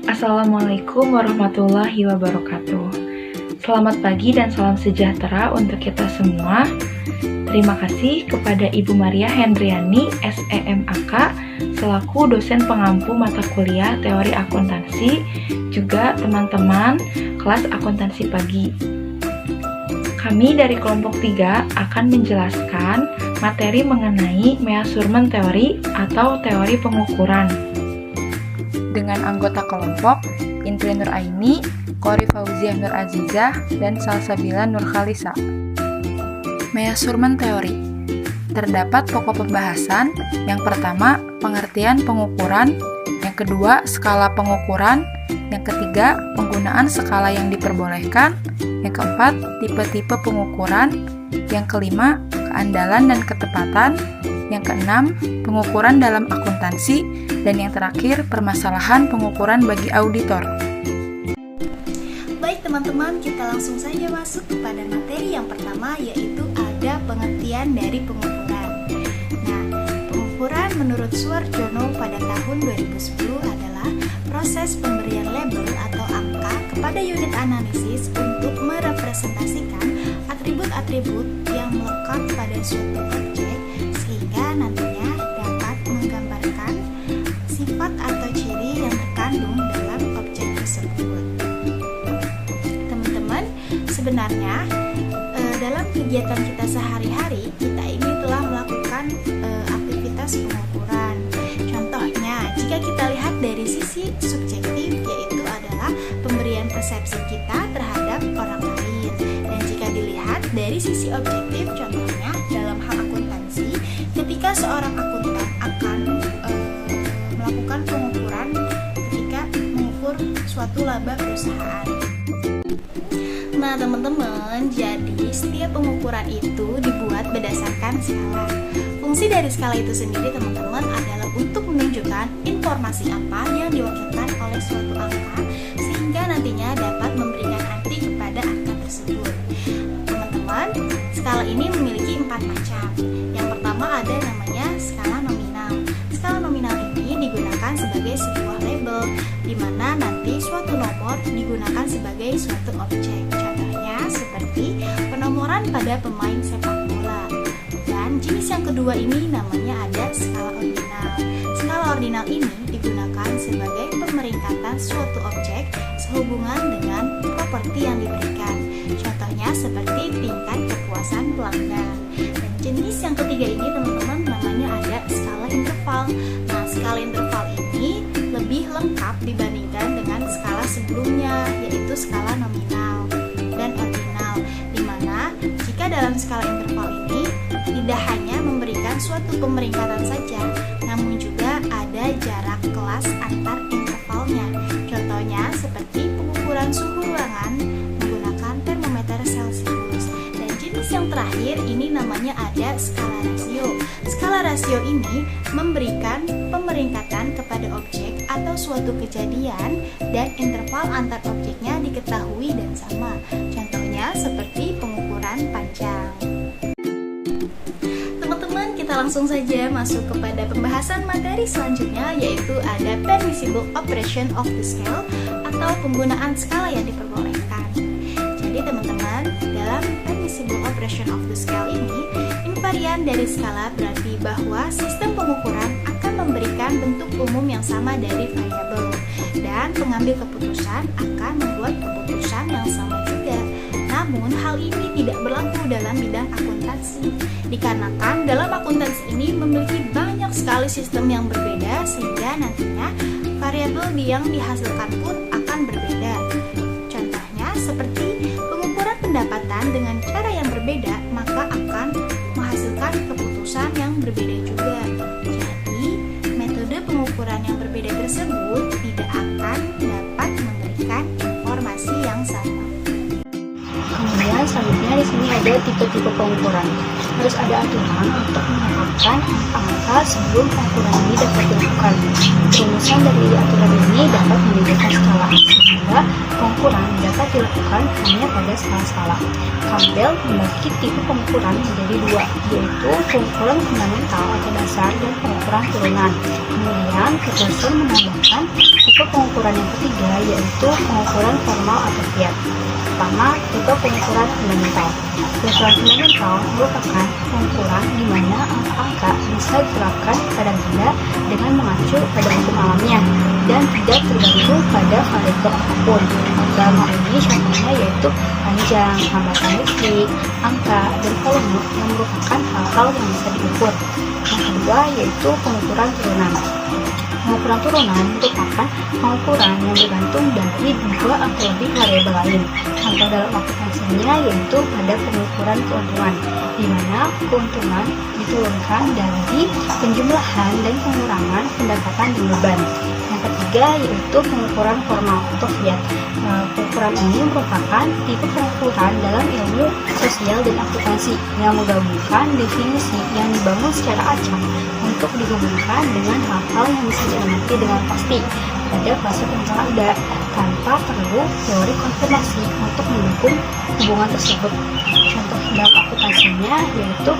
Assalamualaikum warahmatullahi wabarakatuh. Selamat pagi dan salam sejahtera untuk kita semua. Terima kasih kepada Ibu Maria Hendriani, SEMAK, selaku dosen pengampu mata kuliah teori akuntansi, juga teman-teman kelas akuntansi pagi. Kami dari kelompok 3 akan menjelaskan materi mengenai measurement teori atau teori pengukuran. Dengan anggota kelompok Intri Nur Aini, Qori Fauziah Nur Azizah, dan Salsabila Nur Khalisa. Measurement teori. Terdapat pokok pembahasan. Yang pertama, pengertian pengukuran. Yang kedua, skala pengukuran. Yang ketiga, penggunaan skala yang diperbolehkan. Yang keempat, tipe-tipe pengukuran. Yang kelima, keandalan dan ketepatan. Yang keenam, pengukuran dalam akuntansi. Dan yang terakhir, permasalahan pengukuran bagi auditor. Baik teman-teman, kita langsung saja masuk kepada materi yang pertama, yaitu ada pengertian dari pengukuran. Nah, pengukuran menurut Suarjono pada tahun 2010 adalah proses pemberian label atau angka kepada unit analisis untuk merepresentasikan atribut-atribut yang melekat pada suatu objek sehingga nantinya dapat menggambarkan sifat atau ciri yang terkandung dalam objek tersebut. Teman-teman, sebenarnya dalam kegiatan kita sehari-hari, kita ini telah melakukan aktivitas pengukuran. Contohnya, jika kita lihat dari sisi subjektif, yaitu adalah pemberian persepsi kita terhadap orang lain. Dan jika dilihat dari sisi objektif, contohnya dalam hal akuntansi, ketika seorang akuntan akan melakukan pengukuran ketika mengukur suatu laba perusahaan. Nah teman-teman, jadi setiap pengukuran itu dibuat berdasarkan skala. Fungsi dari skala itu sendiri teman-teman adalah untuk menunjukkan informasi apa yang diwakilkan oleh suatu angka sehingga nantinya dapat memberikan arti kepada angka tersebut. Teman-teman, skala ini memiliki 4 macam. Yang pertama ada namanya skala nominal. Skala nominal ini digunakan sebagai sebuah label di mana nanti suatu nomor digunakan sebagai suatu objek. Contohnya seperti penomoran pada pemain sepak bola. Dan jenis yang kedua ini namanya ada skala ordinal. Skala ordinal ini digunakan sebagai pemeringkatan suatu objek sehubungan dengan properti yang diberikan. Contohnya seperti tingkat kepuasan pelanggan. Dan jenis yang ketiga ini teman-teman namanya ada skala interval. Nah, skala interval ini lebih lengkap dibandingkan dengan skala sebelumnya, yaitu skala nominal dan ordinal, di mana jika dalam skala interval ini tidak hanya memberikan suatu pemeringkatan saja, namun juga ada jarak kelas antar intervalnya. Contohnya seperti pengukuran suhu ruangan menggunakan termometer Celcius. Dan jenis yang terakhir ini namanya ada skala rasio. Skala rasio ini memberikan pemeringkatan kepada objek atau suatu kejadian dan interval antar objeknya diketahui dan sama. Contohnya seperti pengukuran panjang. Teman-teman, kita langsung saja masuk kepada pembahasan materi selanjutnya, yaitu ada permissible operation of the scale atau penggunaan skala yang diperbolehkan. Jadi teman-teman, dalam permissible operation of the scale ini, invarian dari skala berarti bahwa sistem pengukuran akan memberikan bentuk umum yang sama dari variabel dan pengambil keputusan akan membuat keputusan yang sama juga. Namun hal ini tidak berlaku dalam bidang akuntansi dikarenakan dalam akuntansi ini memiliki banyak sekali sistem yang berbeda sehingga nantinya variabel yang dihasilkan pun akan berbeda. Contohnya seperti pengukuran pendapatan dengan cara yang berbeda maka akan menghasilkan keputusan yang berbeda juga. Jadi metode pengukuran yang berbeda tersebut tidak akan dapat memberikan informasi yang sama. Kemudian selanjutnya di sini pada tipe-tipe pengukuran. Harus ada aturan untuk menetapkan angka sebelum pengukuran ini dapat dilakukan. Rumusan dari aturan ini dapat menimbulkan skala, sehingga pengukuran dapat dilakukan hanya pada skala-skala. Campbell membagi tipe pengukuran menjadi dua, yaitu pengukuran fundamental atau dasar dan pengukuran turunan. Kemudian Peterson menambahkan tipe pengukuran yang ketiga, yaitu pengukuran formal atau fiat. Pertama, tipe pengukuran fundamental. Pengukuran fundamental merupakan pengukuran di mana angka-angka bisa diterapkan pada benda dengan mengacu pada hukum alamnya dan tidak tergantung pada variabel apapun. Dalam hal ini contohnya yaitu panjang, hambatan listrik, angka, dan volume yang merupakan hal-hal yang bisa diukur. Yang kedua yaitu pengukuran turunan. Pengukuran turunan merupakan pengukuran yang bergantung dari dua atau lebih variabel lain. Contoh dalam aplikasinya yaitu pada pengukuran keuntungan, di mana keuntungan diturunkan dari penjumlahan dan pengurangan pendapatan dan beban. Yang ketiga yaitu pengukuran formal atau fiat. Pengukuran ini merupakan tipe pengukuran dalam ilmu sosial dan akuntansi yang menggabungkan definisi yang dibangun secara acak untuk dihubungkan dengan hal-hal yang bisa diamati dengan pasti pada fase pengukuran ada, tanpa perlu teori konfirmasi untuk mendukung hubungan tersebut. Contoh dalam akuntansinya yaitu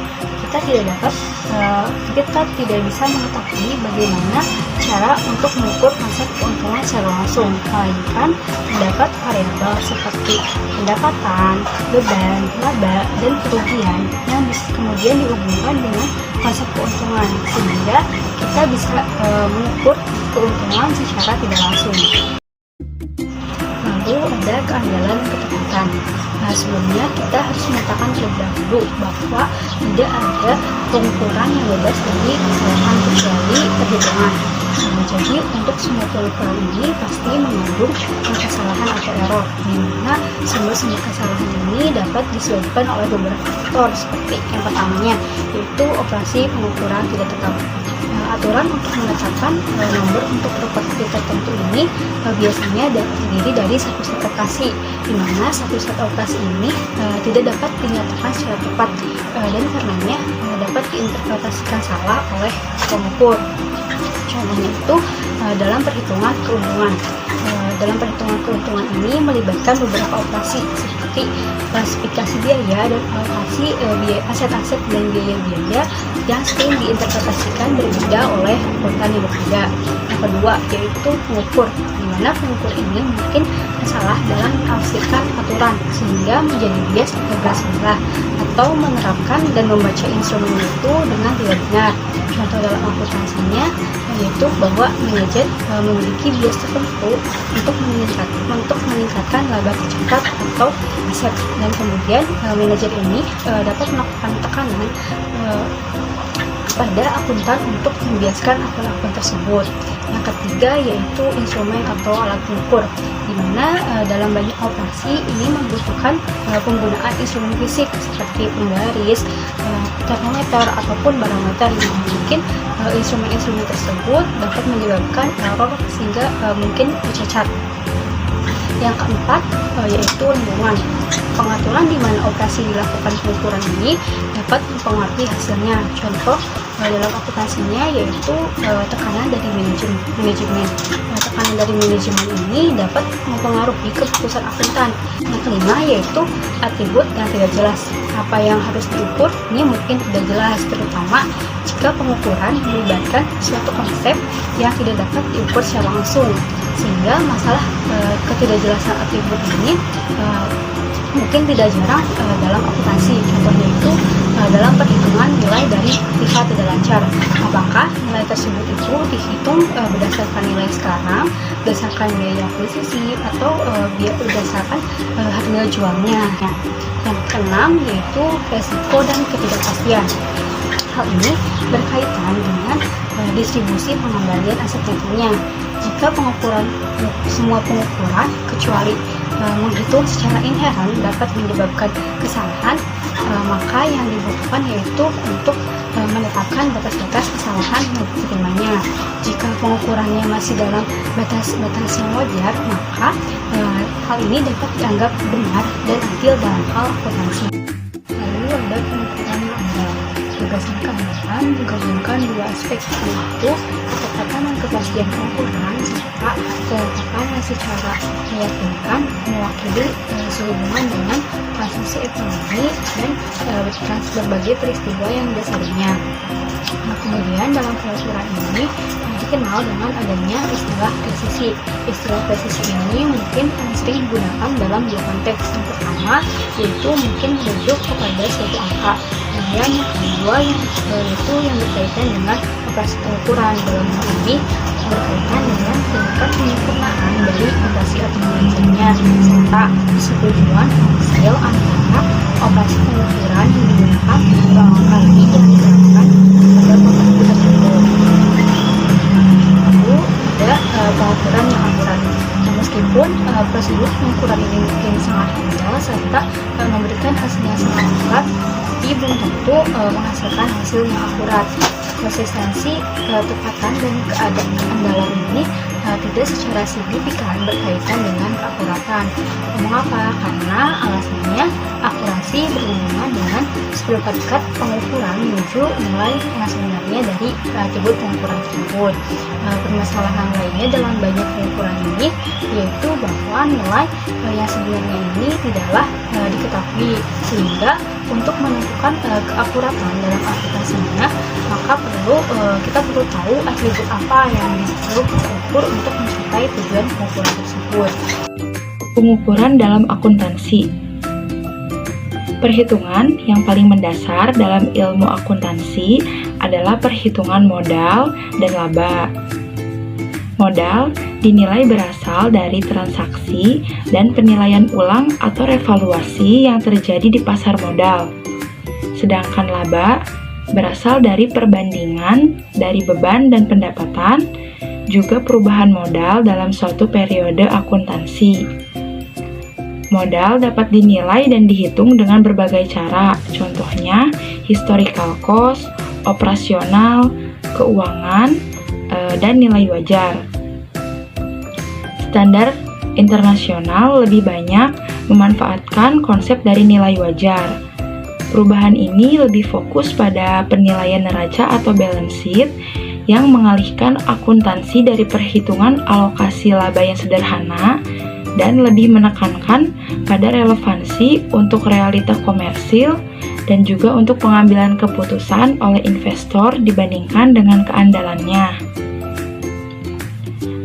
kita tidak bisa mengetahui bagaimana cara untuk mengukur konsep keuntungan secara langsung, melainkan terdapat variabel seperti pendapatan, beban, laba, dan kerugian yang bisa kemudian dihubungkan dengan konsep keuntungan, sehingga kita bisa mengukur keuntungan secara tidak langsung. Lalu ada keandalan ketepatan. Sebelumnya kita harus menyatakan terlebih dahulu bahwa tidak ada pengukuran yang bebas dari kesalahan kecuali perhitungan. Jadi untuk semua pengukuran ini pasti mengandung kesalahan atau error, di mana sumber-sumber kesalahan ini dapat disebabkan oleh beberapa faktor seperti yang pertamanya yaitu operasi pengukuran tidak tetap. Aturan untuk menetapkan nomor untuk properti tertentu ini biasanya terdiri dari satu set operasi, di mana satu set operasi ini tidak dapat dinyatakan secara tepat dan karenanya dapat diinterpretasikan salah oleh pengukur. Contohnya itu dalam perhitungan keuntungan. Dalam perhitungan keuntungan ini melibatkan beberapa operasi seperti klasifikasi biaya dan alokasi aset-aset dan biaya-biaya yang sering diinterpretasikan berbeda oleh akuntan yang berbeda. Yang kedua yaitu pengukur, di mana pengukur ini mungkin salah dalam menafsirkan aturan sehingga menjadi bias atau salah, atau menerapkan dan membaca instrumen itu dengan tidak benar. Contoh dalam akuntansinya yaitu bahwa manajer memiliki bias tertentu untuk meningkatkan laba tercepat atau aset, dan kemudian manajer ini dapat melakukan tekanan pada akuntan untuk membiaskan akun-akun tersebut. Yang ketiga yaitu instrumen atau alat pengukur, di mana dalam banyak operasi ini membutuhkan penggunaan instrumen fisik seperti penggaris, termometer ataupun barometer, yang mungkin instrumen-instrumen tersebut dapat menyebabkan error sehingga mungkin cacat. Yang keempat yaitu lingkungan. Pengaturan di mana operasi dilakukan pengukuran ini dapat mempengaruhi hasilnya. Contoh dalam akuntansinya yaitu tekanan dari manajemen. Tekanan dari manajemen ini dapat mempengaruhi keputusan akuntan. Yang kelima yaitu atribut yang tidak jelas. Apa yang harus diukur ini mungkin tidak jelas, terutama jika pengukuran melibatkan suatu konsep yang tidak dapat diukur secara langsung, sehingga masalah ketidakjelasan atribut ini mungkin tidak jarang dalam akuntansi. Contohnya itu dalam perhitungan nilai dari pihak tidak lancar. Apakah nilai tersebut itu dihitung berdasarkan nilai sekarang, berdasarkan biaya akuisisi, atau berdasarkan harga jualnya. Nah, yang keenam yaitu resiko dan ketidakpastian. Hal ini berkaitan dengan distribusi pengembalian aset nantinya. Jika semua pengukuran kecuali menghitung secara inheran dapat menyebabkan kesalahan, maka yang dibutuhkan yaitu untuk menetapkan batas-batas kesalahan yang diterimanya. Jika pengukurannya masih dalam batas-batas yang wajar, maka hal ini dapat dianggap benar dan adil dalam hal akuntansi. standar pengukuran yang ada. Tugasnya keamanan menggabungkan dua aspek, yaitu ketepatan dan kepastian pengukuran serta kelengkapan yang secara meyakinkan mewakili sehubungan dengan transaksi ekonomi dan berbagai peristiwa yang mendasarinya. Nah, kemudian dalam pengukuran ini dikenal dengan adanya istilah presisi. Istilah presisi ini mungkin sering digunakan dalam dua konteks. Yang pertama yaitu mungkin merujuk kepada suatu angka. Kemudian yang kedua yaitu yang berkaitan dengan operasi pengukuran. Dalam hal ini berkaitan dengan tingkat penyempurnaan dari operasi atau belajarnya serta persetujuan hasil antara operasi pengukuran yang digunakan berulang kali yang digunakan pada pengukuran tersebut. Lalu ada pengukuran yang akurat. Meskipun prosedur pengukuran ini mungkin sangat mudah serta memberikan hasil yang sangat akurat, tapi belum tentu menghasilkan hasil yang akurat. Konsistensi, ketepatan, dan keandalan ini tidak secara signifikan berkaitan dengan keakuratan. Mengapa? Karena alasannya akurasi berhubungan dengan seberapa dekat pengukuran menuju nilai yang sebenarnya dari atribut pengukuran tersebut. Permasalahan lainnya dalam banyak pengukuran ini yaitu bahwa nilai yang sebenarnya ini tidaklah diketahui, sehingga untuk menentukan keakuratan dalam aplikasinya maka kita perlu tahu atribut apa yang perlu kita ukur untuk mencapai tujuan pengukuran tersebut. Pengukuran dalam akuntansi. Perhitungan yang paling mendasar dalam ilmu akuntansi adalah perhitungan modal dan laba. Modal dinilai berasal dari transaksi dan penilaian ulang atau revaluasi yang terjadi di pasar modal. Sedangkan laba berasal dari perbandingan dari beban dan pendapatan, juga perubahan modal dalam suatu periode akuntansi. Modal dapat dinilai dan dihitung dengan berbagai cara, contohnya historical cost, operasional, keuangan, dan nilai wajar. Standar internasional lebih banyak memanfaatkan konsep dari nilai wajar. Perubahan ini lebih fokus pada penilaian neraca atau balance sheet yang mengalihkan akuntansi dari perhitungan alokasi laba yang sederhana dan lebih menekankan pada relevansi untuk realita komersil dan juga untuk pengambilan keputusan oleh investor dibandingkan dengan keandalannya.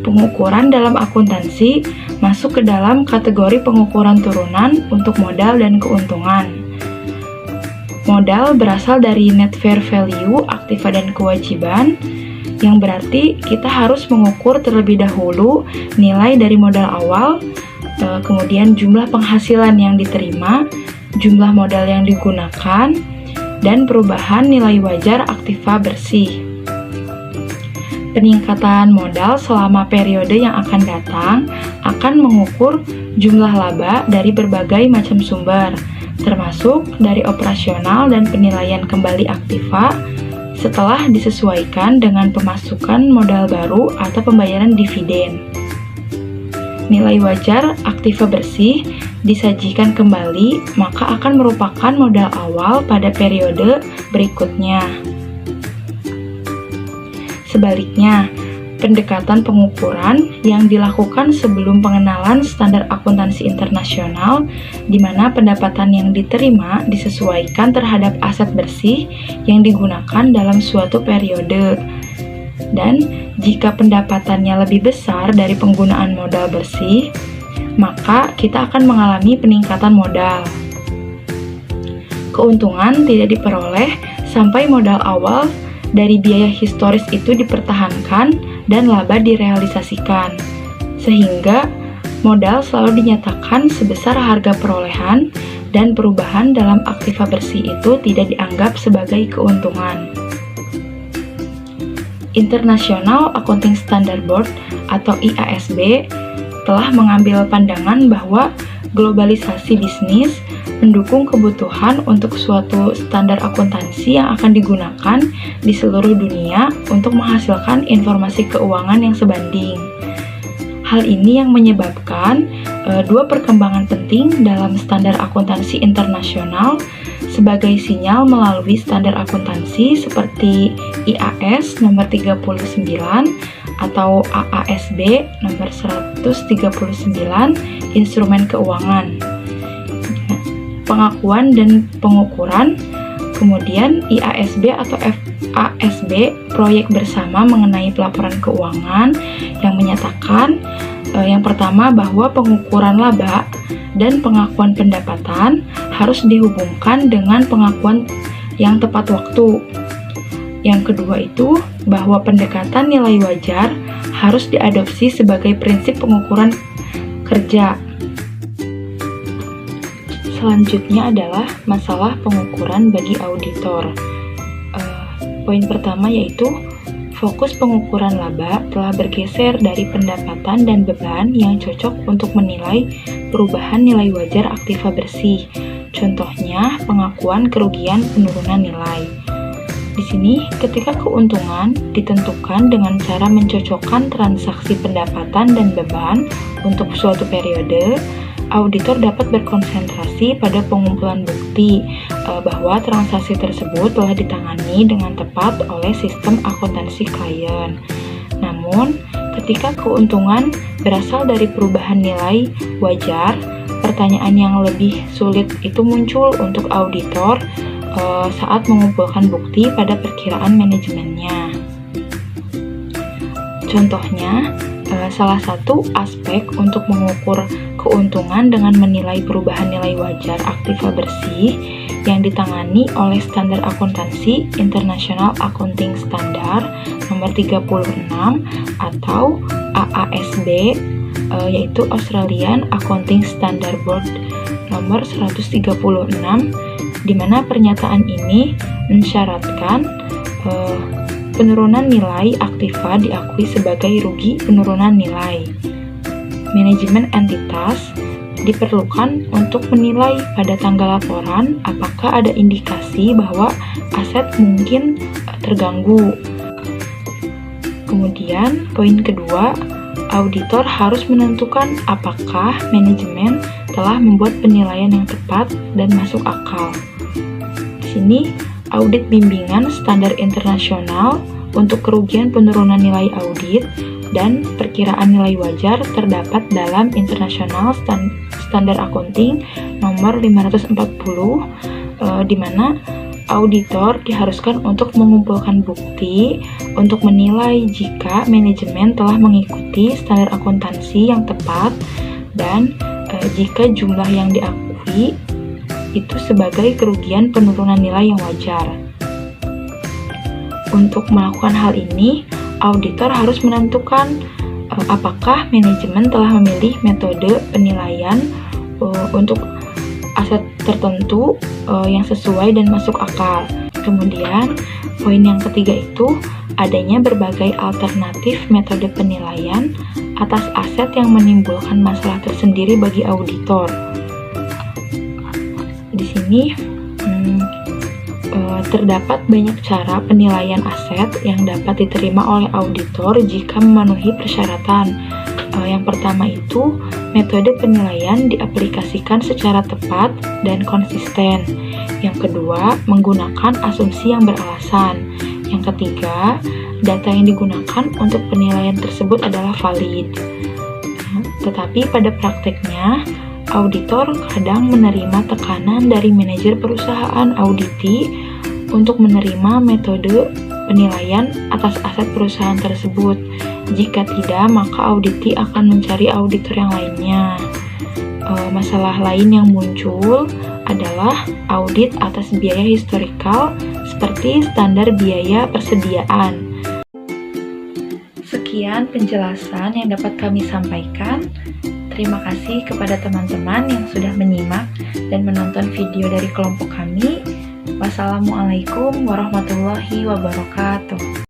Pengukuran dalam akuntansi masuk ke dalam kategori pengukuran turunan untuk modal dan keuntungan. Modal berasal dari net fair value, aktiva dan kewajiban, yang berarti kita harus mengukur terlebih dahulu nilai dari modal awal, kemudian jumlah penghasilan yang diterima, jumlah modal yang digunakan, dan perubahan nilai wajar aktiva bersih. Peningkatan modal selama periode yang akan datang akan mengukur jumlah laba dari berbagai macam sumber, termasuk dari operasional dan penilaian kembali aktiva setelah disesuaikan dengan pemasukan modal baru atau pembayaran dividen. Nilai wajar aktiva bersih disajikan kembali, maka akan merupakan modal awal pada periode berikutnya. Sebaliknya, pendekatan pengukuran yang dilakukan sebelum pengenalan standar akuntansi internasional, di mana pendapatan yang diterima disesuaikan terhadap aset bersih yang digunakan dalam suatu periode. Dan jika pendapatannya lebih besar dari penggunaan modal bersih, maka kita akan mengalami peningkatan modal. Keuntungan tidak diperoleh sampai modal awal dari biaya historis itu dipertahankan dan laba direalisasikan, sehingga modal selalu dinyatakan sebesar harga perolehan dan perubahan dalam aktiva bersih itu tidak dianggap sebagai keuntungan. International Accounting Standard Board atau IASB telah mengambil pandangan bahwa globalisasi bisnis mendukung kebutuhan untuk suatu standar akuntansi yang akan digunakan di seluruh dunia untuk menghasilkan informasi keuangan yang sebanding. Hal ini yang menyebabkan dua perkembangan penting dalam standar akuntansi internasional sebagai sinyal melalui standar akuntansi seperti IAS nomor 39 atau AASB nomor 139 instrumen keuangan. Pengakuan dan pengukuran, kemudian IASB atau FASB, proyek bersama mengenai pelaporan keuangan yang menyatakan yang pertama bahwa pengukuran laba dan pengakuan pendapatan harus dihubungkan dengan pengakuan yang tepat waktu. Yang kedua itu bahwa pendekatan nilai wajar harus diadopsi sebagai prinsip pengukuran kerja. Selanjutnya adalah masalah pengukuran bagi auditor. Poin pertama yaitu fokus pengukuran laba telah bergeser dari pendapatan dan beban yang cocok untuk menilai perubahan nilai wajar aktiva bersih. Contohnya, pengakuan kerugian penurunan nilai. Di sini, ketika keuntungan ditentukan dengan cara mencocokkan transaksi pendapatan dan beban untuk suatu periode, auditor dapat berkonsentrasi pada pengumpulan bukti bahwa transaksi tersebut telah ditangani dengan tepat oleh sistem akuntansi klien. Namun, ketika keuntungan berasal dari perubahan nilai wajar, pertanyaan yang lebih sulit itu muncul untuk auditor saat mengumpulkan bukti pada perkiraan manajemennya. Contohnya, salah satu aspek untuk mengukur keuntungan dengan menilai perubahan nilai wajar aktiva bersih yang ditangani oleh Standar Akuntansi International Accounting Standard nomor 36 atau AASB, yaitu Australian Accounting Standard Board nomor 136, di mana pernyataan ini mensyaratkan penurunan nilai aktiva diakui sebagai rugi penurunan nilai. Manajemen entitas diperlukan untuk menilai pada tanggal laporan apakah ada indikasi bahwa aset mungkin terganggu. Kemudian, poin kedua, auditor harus menentukan apakah manajemen telah membuat penilaian yang tepat dan masuk akal. Di sini, audit bimbingan standar internasional untuk kerugian penurunan nilai audit dan perkiraan nilai wajar terdapat dalam International Standard Accounting nomor 540, di mana auditor diharuskan untuk mengumpulkan bukti untuk menilai jika manajemen telah mengikuti standar akuntansi yang tepat dan jika jumlah yang diakui itu sebagai kerugian penurunan nilai yang wajar. Untuk melakukan hal ini, auditor harus menentukan apakah manajemen telah memilih metode penilaian untuk aset tertentu yang sesuai dan masuk akal. Kemudian, poin yang ketiga itu adanya berbagai alternatif metode penilaian atas aset yang menimbulkan masalah tersendiri bagi auditor. Di sini terdapat banyak cara penilaian aset yang dapat diterima oleh auditor jika memenuhi persyaratan. Yang pertama itu, metode penilaian diaplikasikan secara tepat dan konsisten. Yang kedua, menggunakan asumsi yang beralasan. Yang ketiga, data yang digunakan untuk penilaian tersebut adalah valid. Tetapi pada prakteknya, auditor kadang menerima tekanan dari manajer perusahaan auditi untuk menerima metode penilaian atas aset perusahaan tersebut. Jika tidak, maka auditi akan mencari auditor yang lainnya. Masalah lain yang muncul adalah audit atas biaya historikal seperti standar biaya persediaan. Sekian penjelasan yang dapat kami sampaikan. Terima kasih kepada teman-teman yang sudah menyimak dan menonton video dari kelompok kami. Wassalamualaikum warahmatullahi wabarakatuh.